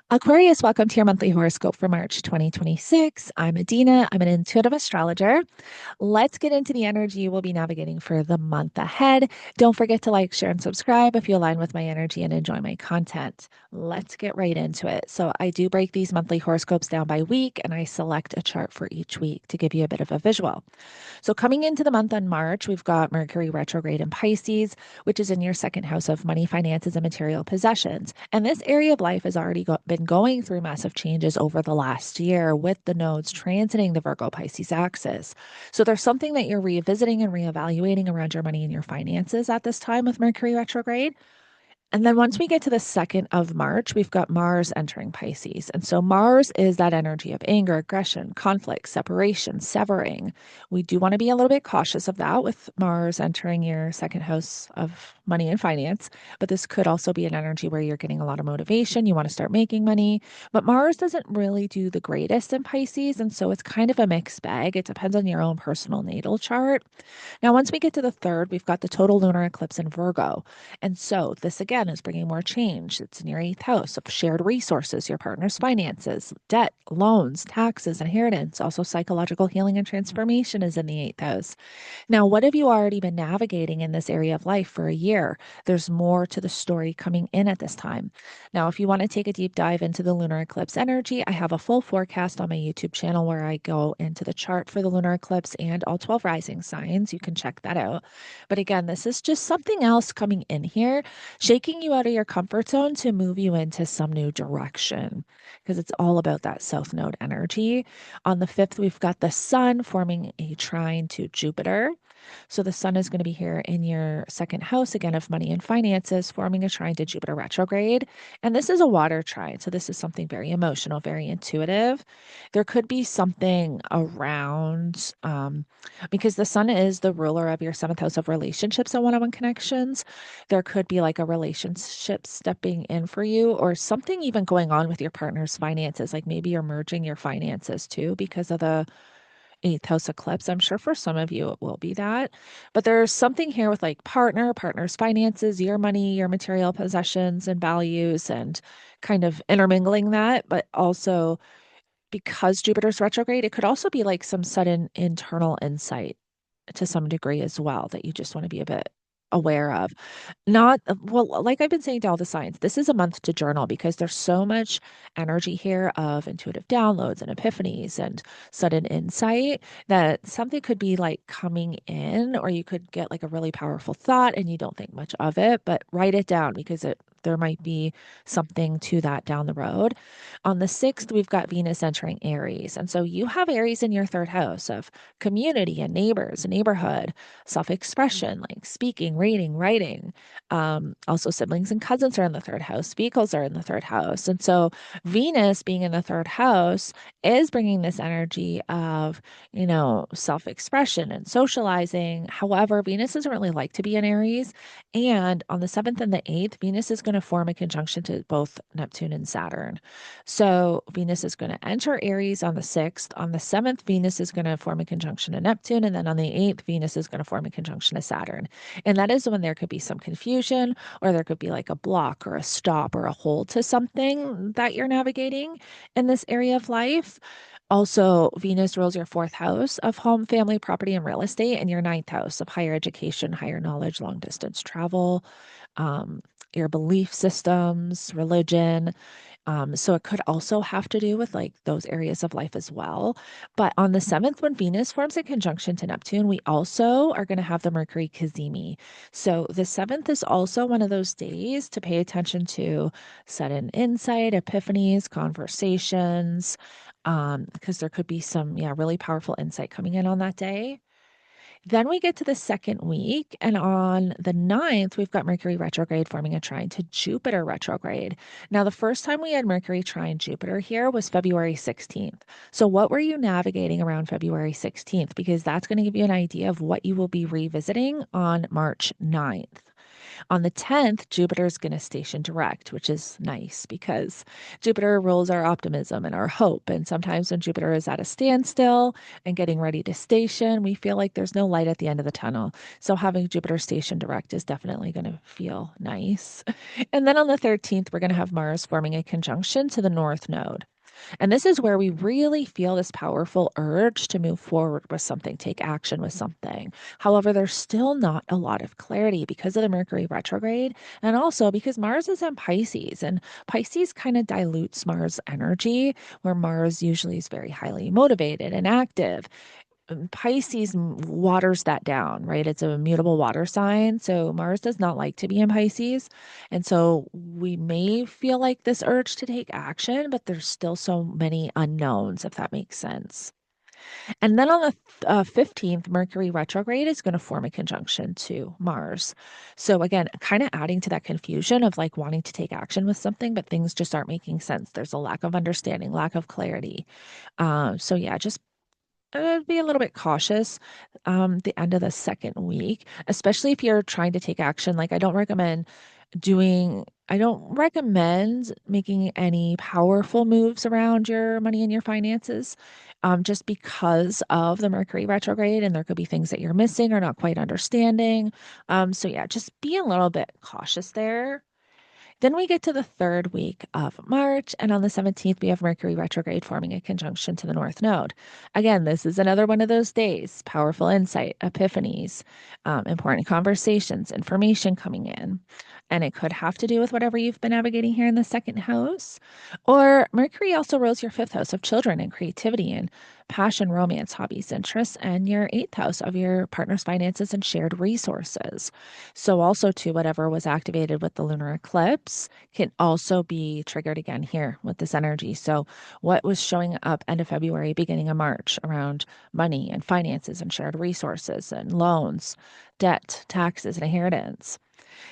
Aquarius, welcome to your monthly horoscope for March 2026. I'm Adeana. I'm an intuitive astrologer. Let's get into the energy we'll be navigating for the month ahead. Don't forget to like, share, and subscribe if you align with my energy and enjoy my content. Let's get right into it. So, I do break these monthly horoscopes down by week and I select a chart for each week to give you a bit of a visual. So, coming into the month on March, we've got Mercury retrograde in Pisces, which is in your second house of money, finances, and material possessions. And this area of life has already been going through massive changes over the last year with the nodes transiting the Virgo Pisces axis. So, there's something that you're revisiting and reevaluating around your money and your finances at this time with Mercury retrograde. And then once we get to the 2nd of March, we've got Mars entering Pisces. And so Mars is that energy of anger, aggression, conflict, separation, severing. We do want to be a little bit cautious of that with Mars entering your second house of money and finance. But this could also be an energy where you're getting a lot of motivation. You want to start making money. But Mars doesn't really do the greatest in Pisces. And so it's kind of a mixed bag. It depends on your own personal natal chart. Now, once we get to the 3rd, we've got the total lunar eclipse in Virgo. And so this again is bringing more change. It's in your 8th house of shared resources, your partner's finances, debt, loans, taxes, inheritance. Also, psychological healing and transformation is in the 8th house. Now, what have you already been navigating in this area of life for a year? There's more to the story coming in at this time. Now, if you want to take a deep dive into the lunar eclipse energy, I have a full forecast on my YouTube channel where I go into the chart for the lunar eclipse and all 12 rising signs. You can check that out. But again, this is just something else coming in here, shaking you out of your comfort zone to move you into some new direction because it's all about that south node energy. On the 5th, we've got the sun forming a trine to Jupiter. So the sun is going to be here in your second house again of money and finances, forming a trine to Jupiter retrograde. And this is a water trine. So this is something very emotional, very intuitive. There could be something around, because the sun is the ruler of your 7th house of relationships and one on one connections. There could be like a relationship stepping in for you, or something even going on with your partner's finances. Like maybe you're merging your finances too because of the 8th house eclipse. I'm sure for some of you it will be that. But there's something here with like partner's finances, your money, your material possessions and values, and kind of intermingling that. But also because Jupiter's retrograde, it could also be like some sudden internal insight to some degree as well that you just want to be a bit aware of. Not well, like I've been saying to all the signs, this is a month to journal because there's so much energy here of intuitive downloads and epiphanies and sudden insight that something could be like coming in, or you could get like a really powerful thought and you don't think much of it, but write it down because there might be something to that down the road. On the 6th, we've got Venus entering Aries. And so you have Aries in your 3rd house of community and neighbors, neighborhood, self expression, like speaking, reading, writing. Also, siblings and cousins are in the 3rd house, vehicles are in the 3rd house. And so, Venus being in the 3rd house is bringing this energy of, self expression and socializing. However, Venus doesn't really like to be in Aries. And on the 7th and the 8th, Venus is going to form a conjunction to both Neptune and Saturn. So, Venus is going to enter Aries on the 6th. On the 7th, Venus is going to form a conjunction to Neptune. And then on the 8th, Venus is going to form a conjunction to Saturn. And that is when there could be some confusion, or there could be like a block or a stop or a hold to something that you're navigating in this area of life. Also, Venus rules your 4th house of home, family, property, and real estate, and your 9th house of higher education, higher knowledge, long distance travel, um, your belief systems, religion. So it could also have to do with like those areas of life as well. But on the 7th, when Venus forms a conjunction to Neptune, we also are going to have the Mercury Cazimi. So the 7th is also one of those days to pay attention to sudden insight, epiphanies, conversations, because there could be some, yeah, really powerful insight coming in on that day. Then we get to the 2nd week, and on the 9th, we've got Mercury retrograde forming a trine to Jupiter retrograde. Now, the first time we had Mercury trine Jupiter here was February 16th. So, what were you navigating around February 16th? Because that's going to give you an idea of what you will be revisiting on March 9th. On the 10th, Jupiter is going to station direct, which is nice because Jupiter rules our optimism and our hope. And sometimes when Jupiter is at a standstill and getting ready to station, we feel like there's no light at the end of the tunnel. So having Jupiter station direct is definitely going to feel nice. And then on the 13th, we're going to have Mars forming a conjunction to the North Node. And this is where we really feel this powerful urge to move forward with something, take action with something. However, there's still not a lot of clarity because of the Mercury retrograde and also because Mars is in Pisces, and Pisces kind of dilutes Mars energy, where Mars usually is very highly motivated and active. Pisces waters that down, right? It's a mutable water sign. So Mars does not like to be in Pisces. And so we may feel like this urge to take action, but there's still so many unknowns, if that makes sense. And then on the 15th, Mercury retrograde is going to form a conjunction to Mars. So again, kind of adding to that confusion of like wanting to take action with something, but things just aren't making sense. There's a lack of understanding, lack of clarity. So yeah, just be a little bit cautious the end of the second week, especially if you're trying to take action. Like, I don't recommend making any powerful moves around your money and your finances just because of the Mercury retrograde. And there could be things that you're missing or not quite understanding. So, yeah, just be a little bit cautious there. Then we get to the third week of March, and on the 17th, we have Mercury retrograde forming a conjunction to the North Node. Again, this is another one of those days powerful insight, epiphanies, important conversations, information coming in. And it could have to do with whatever you've been navigating here in the second house. Or Mercury also rules your fifth house of children and creativity and passion, romance, hobbies, interests, and your eighth house of your partner's finances and shared resources. So also too, whatever was activated with the lunar eclipse can also be triggered again here with this energy. So what was showing up end of February, beginning of March around money and finances and shared resources and loans, debt, taxes, and inheritance.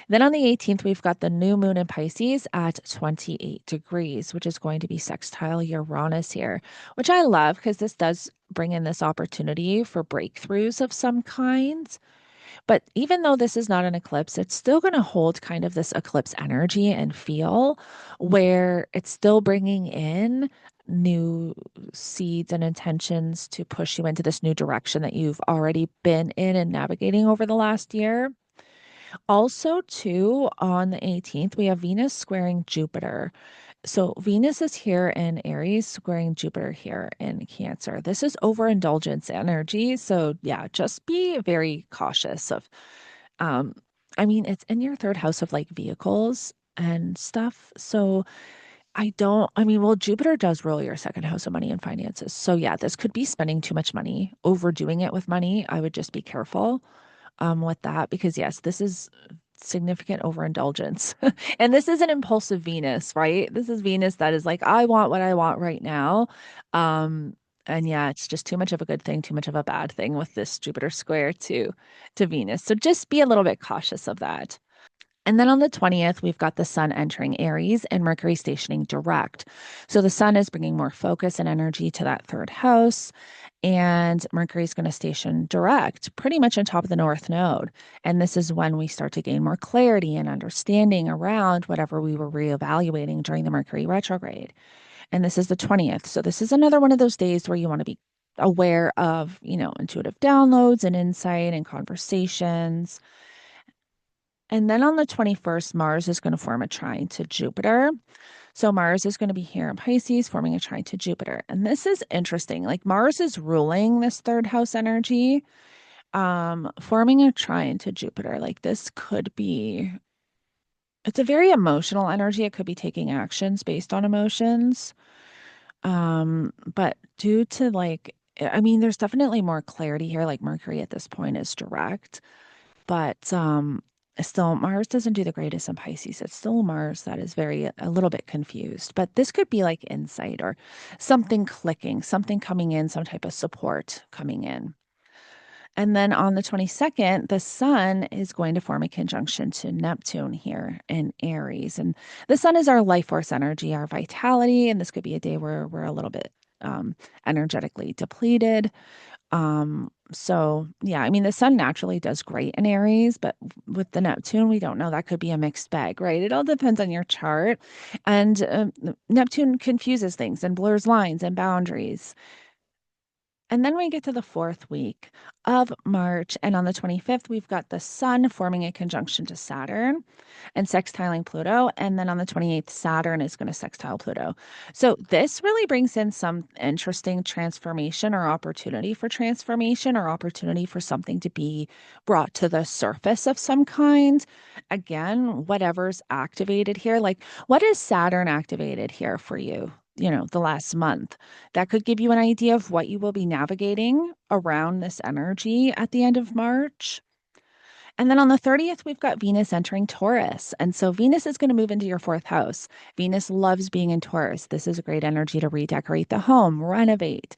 Then on the 18th, we've got the new moon in Pisces at 28 degrees, which is going to be sextile Uranus here, which I love because this does bring in this opportunity for breakthroughs of some kinds. But even though this is not an eclipse, it's still going to hold kind of this eclipse energy and feel where it's still bringing in new seeds and intentions to push you into this new direction that you've already been in and navigating over the last year. Also, too, on the 18th, we have Venus squaring Jupiter. So Venus is here in Aries, squaring Jupiter here in Cancer. This is overindulgence energy. So yeah, just be very cautious of um it's in your third house of like vehicles and stuff. So well, Jupiter does rule your second house of money and finances. So yeah, this could be spending too much money, overdoing it with money. I would just be careful with that because yes, this is significant overindulgence. And this is an impulsive Venus, right? This is Venus that is like, I want what I want right now. Um, and yeah, it's just too much of a good thing, too much of a bad thing with this Jupiter square to Venus. So just be a little bit cautious of that. And then on the 20th, we've got the sun entering Aries and Mercury stationing direct. So the sun is bringing more focus and energy to that third house. And Mercury is going to station direct pretty much on top of the North Node. And this is when we start to gain more clarity and understanding around whatever we were reevaluating during the Mercury retrograde. And this is the 20th. So this is another one of those days where you want to be aware of, intuitive downloads and insight and conversations. And then on the 21st, Mars is going to form a trine to Jupiter. So Mars is going to be here in Pisces, forming a trine to Jupiter. And this is interesting. Like Mars is ruling this third house energy, forming a trine to Jupiter. Like this could be, it's a very emotional energy. It could be taking actions based on emotions. But due to there's definitely more clarity here. Like Mercury at this point is direct. But still, Mars doesn't do the greatest in Pisces. It's still Mars that is a little bit confused. But this could be like insight or something clicking, something coming in, some type of support coming in. And then on the 22nd, the sun is going to form a conjunction to Neptune here in Aries. And the sun is our life force energy, our vitality. And this could be a day where we're a little bit energetically depleted. So yeah, I mean, the sun naturally does great in Aries, but with the Neptune, we don't know. That could be a mixed bag, right? It all depends on your chart. And Neptune confuses things and blurs lines and boundaries. And then we get to the fourth week of March. And on the 25th, we've got the sun forming a conjunction to Saturn and sextiling Pluto. And then on the 28th, Saturn is going to sextile Pluto. So this really brings in some interesting transformation or opportunity for transformation or opportunity for something to be brought to the surface of some kind. Again, whatever's activated here, like what is Saturn activated here for you? The last month. That could give you an idea of what you will be navigating around this energy at the end of March. And then on the 30th, we've got Venus entering Taurus. And so Venus is going to move into your fourth house. Venus loves being in Taurus. This is a great energy to redecorate the home, renovate,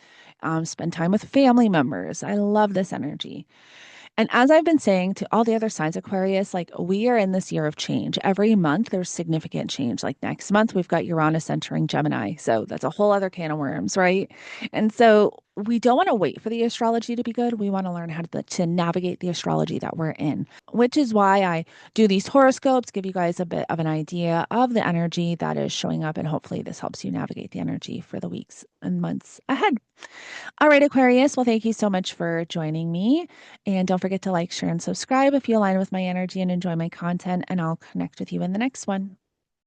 spend time with family members. I love this energy. And as I've been saying to all the other signs, Aquarius, like we are in this year of change. Every month there's significant change. Like next month, we've got Uranus entering Gemini. So that's a whole other can of worms, right? And so we don't want to wait for the astrology to be good. We want to learn how to navigate the astrology that we're in, which is why I do these horoscopes, give you guys a bit of an idea of the energy that is showing up. And hopefully this helps you navigate the energy for the weeks and months ahead. All right, Aquarius. Well, thank you so much for joining me. And don't forget to like, share, and subscribe if you align with my energy and enjoy my content. And I'll connect with you in the next one.